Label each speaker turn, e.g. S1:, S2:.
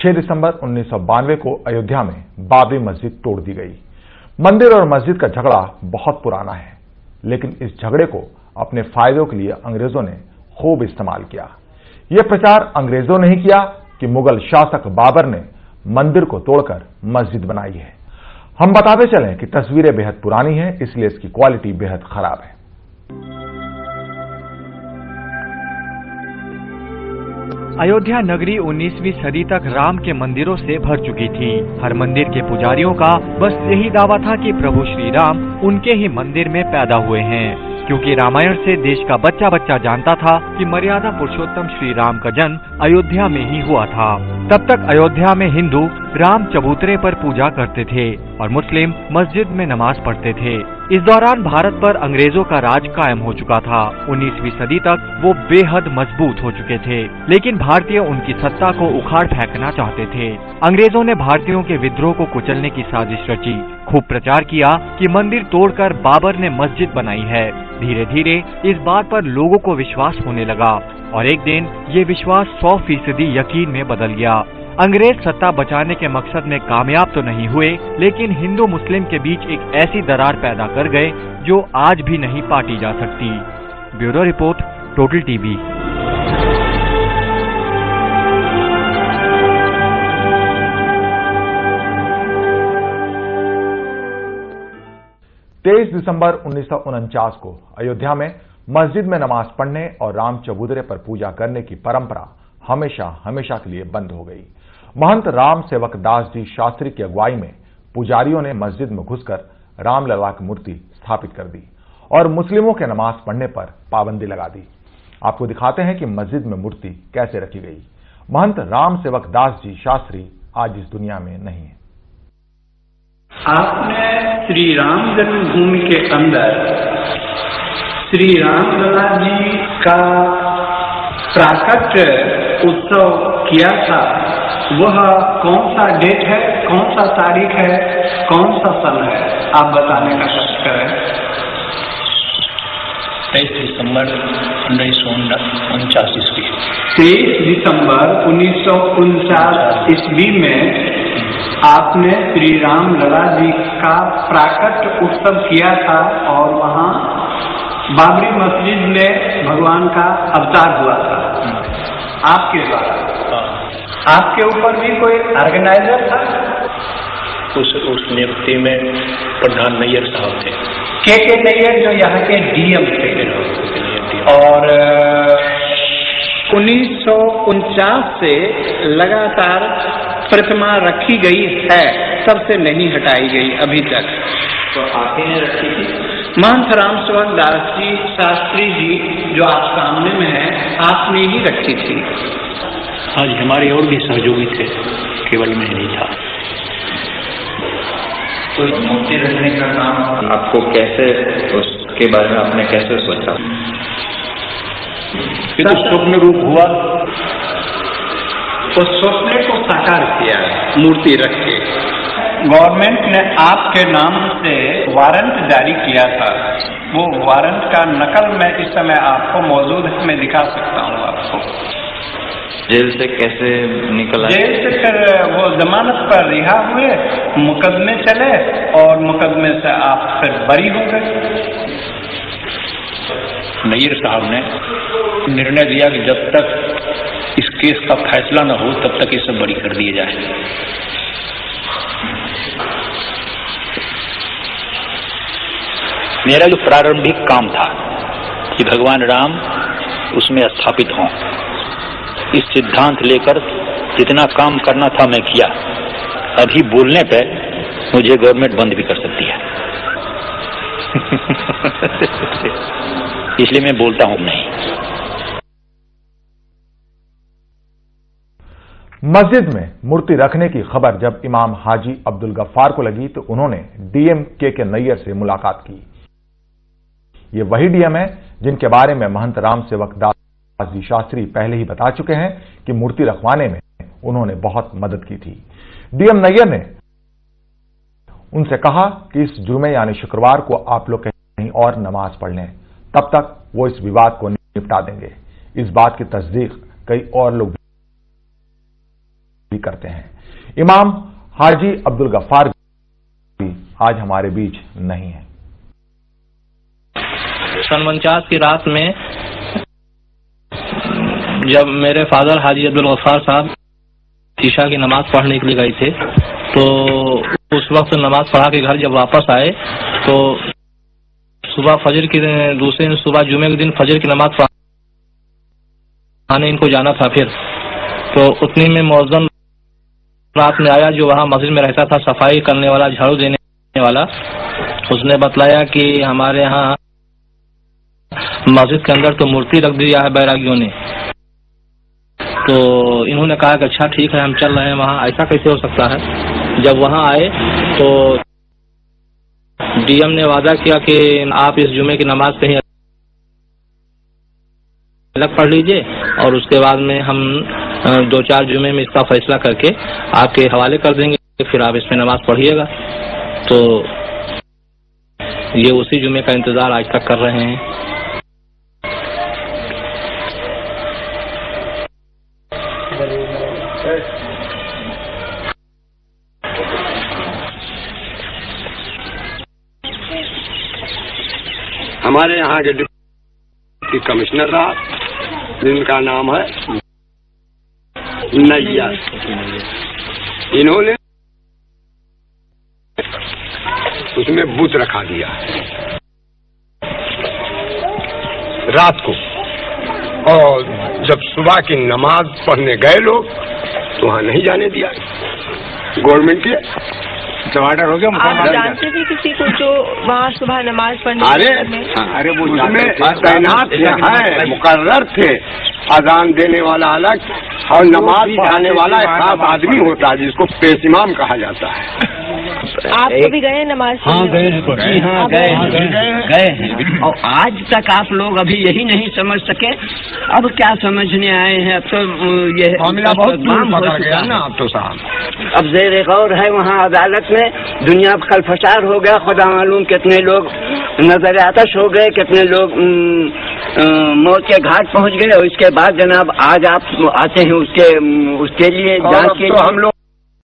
S1: 6 दिसंबर 1992 को अयोध्या में बाबरी मस्जिद तोड़ दी गई। मंदिर और मस्जिद का झगड़ा बहुत पुराना है, लेकिन इस झगड़े को अपने फायदों के लिए अंग्रेजों ने खूब इस्तेमाल किया। यह प्रचार अंग्रेजों ने ही किया कि मुगल शासक बाबर ने मंदिर को तोड़कर मस्जिद बनाई है। हम बताते चलें कि तस्वीरें बेहद पुरानी हैं, इसलिए इसकी क्वालिटी बेहद खराब है।
S2: अयोध्या नगरी 19वीं सदी तक राम के मंदिरों से भर चुकी थी। हर मंदिर के पुजारियों का बस यही दावा था कि प्रभु श्री राम उनके ही मंदिर में पैदा हुए हैं, क्योंकि रामायण से देश का बच्चा बच्चा जानता था कि मर्यादा पुरुषोत्तम श्री राम का जन्म अयोध्या में ही हुआ था। तब तक अयोध्या में हिंदू राम चबूतरे पर पूजा करते थे और मुस्लिम मस्जिद में नमाज पढ़ते थे। इस दौरान भारत पर अंग्रेजों का राज कायम हो चुका था। 19वीं सदी तक वो बेहद मजबूत हो चुके थे, लेकिन भारतीय उनकी सत्ता को उखाड़ फेंकना चाहते थे। अंग्रेजों ने भारतीयों के विद्रोह को कुचलने की साजिश रची। खूब प्रचार किया कि मंदिर तोड़कर बाबर ने मस्जिद बनाई है। धीरे धीरे इस बात पर लोगों को विश्वास होने लगा और एक दिन ये विश्वास 100% यकीन में बदल गया। अंग्रेज सत्ता बचाने के मकसद में कामयाब तो नहीं हुए, लेकिन हिंदू मुस्लिम के बीच एक ऐसी दरार पैदा कर गए जो आज भी नहीं पाटी जा सकती। Bureau report, total TV.
S1: तेईस दिसंबर 1949 को अयोध्या में मस्जिद में नमाज पढ़ने और राम चबूतरे पर पूजा करने की परंपरा हमेशा हमेशा के लिए बंद हो गई। महंत राम सेवक दास जी शास्त्री की अगुवाई में पुजारियों ने मस्जिद में घुसकर रामलला की मूर्ति स्थापित कर दी और मुस्लिमों के नमाज पढ़ने पर पाबंदी लगा दी। आपको दिखाते हैं कि मस्जिद में मूर्ति कैसे रखी गई। महंत राम सेवक दास जी शास्त्री आज इस दुनिया में नहीं है।
S3: आपने श्री राम जन्मभूमि के अंदर श्री रामलला जी का प्राकट्य उत्सव किया था। वह कौन सा डेट है, कौन सा तारीख है, कौन सा सन है, आप बताने का कष्ट करें।
S4: 23 दिसंबर 1949 ईस्वी।
S3: 23 दिसंबर 1949 ईस्वी में आपने श्री राम लला जी का प्राकट्य उत्सव किया था और वहाँ बाबरी मस्जिद में भगवान का अवतार हुआ था आपके द्वारा। आपके ऊपर भी कोई ऑर्गेनाइजर था?
S4: उस नियुक्ति में प्रधान नैयर साहब थे।
S3: के नैयर जो यहाँ के डीएम थे। और 1949 से लगातार प्रतिमा रखी गई है, तब से नहीं हटाई गई अभी तक।
S4: तो आपने रखी थी?
S3: महंत राम सेवक दास जी शास्त्री जी जो आप सामने में है, आपने ही रखी थी।
S4: आज हमारे और भी सहयोगी थे, केवल मैं नहीं था।
S5: तो मूर्ति रखने का काम आपको कैसे, उसके बारे में आपने कैसे सोचा?
S4: ये तो स्वप्न रूप हुआ।
S3: उस स्वप्न को साकार किया मूर्ति रख के। गवर्नमेंट ने आपके नाम से वारंट जारी किया था। वो वारंट का नकल मैं इस समय आपको मौजूद है, मैं दिखा सकता हूँ आपको।
S5: जेल से कैसे निकला?
S3: जेल से फिर वो जमानत पर रिहा हुए, मुकदमे चले और मुकदमे से आप फिर बरी हो गए।
S4: नैयर साहब ने निर्णय दिया कि जब तक इस केस का फैसला न हो तब तक इसे बरी कर दिए जाए। मेरा जो प्रारंभिक काम था कि भगवान राम उसमें स्थापित हों, इस सिद्धांत लेकर जितना काम करना था मैं किया। अभी बोलने पे मुझे गवर्नमेंट बंद भी कर सकती है। इसलिए मैं बोलता हूं नहीं।
S1: मस्जिद में मूर्ति रखने की खबर जब इमाम हाजी अब्दुल गफ्फार को लगी तो उन्होंने डीएम के नैयर से मुलाकात की। ये वही डीएम है जिनके बारे में महंत राम सेवक दास जी शास्त्री पहले ही बता चुके हैं कि मूर्ति रखवाने में उन्होंने बहुत मदद की थी। डीएम नैयर ने उनसे कहा कि इस जुमे यानी शुक्रवार को आप लोग कहीं और नमाज पढ़ लें, तब तक वो इस विवाद को निपटा देंगे। इस बात की तस्दीक कई और लोग भी करते हैं। इमाम हाजी अब्दुल गफ्फार भी आज हमारे बीच नहीं है।
S6: सन 49 की रात में जब मेरे फादर हाजी अब्दुल गफ्फार साहब ईशा की नमाज पढ़ने के लिए गए थे, तो उस वक्त नमाज पढ़ा के घर जब वापस आए तो सुबह फजर की दूसरे दिन सुबह जुमे के दिन फजर की नमाज पढ़ाने इनको जाना था। फिर तो उतनी में मौजूद रात में आया जो वहाँ मस्जिद में रहता था, सफाई करने वाला, झाड़ू देने वाला, उसने बतलाया कि हमारे यहाँ मस्जिद के अंदर तो मूर्ति रख दिया है बैरागियों ने। तो इन्होंने कहा कि अच्छा ठीक है, हम चल रहे हैं वहाँ, ऐसा कैसे हो सकता है। जब वहाँ आए तो डीएम ने वादा किया कि आप इस जुमे की नमाज कहीं अलग पढ़ लीजिए और उसके बाद में हम 2-4 जुमे में इसका फैसला करके आपके हवाले कर देंगे, फिर आप इसमें नमाज पढ़िएगा। तो ये उसी जुमे का इंतजार आज तक कर रहे हैं।
S7: हमारे यहाँ के डिप्टी कमिश्नर साहब, जिनका नाम है नैया, इन्होंने उसमें बूथ रखा दिया रात को, और जब सुबह की नमाज पढ़ने गए लोग तो वहाँ नहीं जाने दिया। गवर्नमेंट के टमाटर हो गया।
S8: आप जानते थे किसी को जो वहाँ सुबह नमाज पढ़ने?
S7: अरे वो उसमें तैनात है, मुकर्रर थे। अजान देने वाला अलग और नमाज पढ़ाने वाला एक खास आदमी होता है जिसको पेश इमाम कहा जाता है।
S8: आप कभी गए नमाज?
S9: हाँ गए हैं, हाँ गए हैं। और आज तक आप लोग अभी यही नहीं समझ सके, अब क्या समझने आए हैं? अब तो ये
S7: मामला बहुत पकड़ गया ना अब तो साहब।
S9: अब ज़ेर गौर है वहाँ अदालत में, दुनिया कल फसार हो गया, खुदा मालूम कितने लोग नजर आतश हो गए, कितने लोग मौत के घाट पहुँच गए। और इसके बाद जनाब आज आप आते हैं उसके लिए जांच के लिए। हम लोग